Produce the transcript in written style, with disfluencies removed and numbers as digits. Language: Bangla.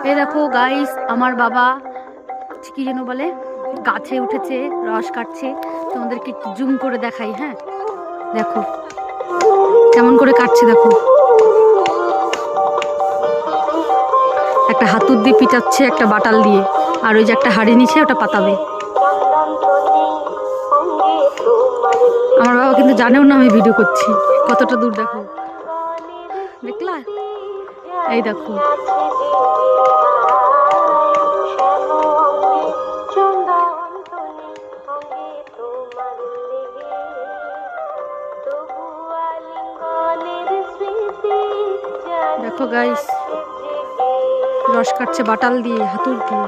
এই দেখো গাইস, আমার বাবা কি যেন বলে, গাছে উঠেছে, রস কাটছে। তোমাদেরকে একটু জুম করে দেখাই। হ্যাঁ, দেখো কেমন করে কাটছে। দেখো, একটা হাতুড় দিয়ে পিটাচ্ছে, একটা বাটাল দিয়ে, আর ওই যে একটা হাড়ি নিচে ওটা পাতাবে। আমার বাবা কিন্তু জানেও না আমি ভিডিও করছি। কতটা দূর দেখো, দেখলা? এই দেখো, দেখো গাইস, রস কাটছে বাটাল দিয়ে, হাতুড় দিয়ে।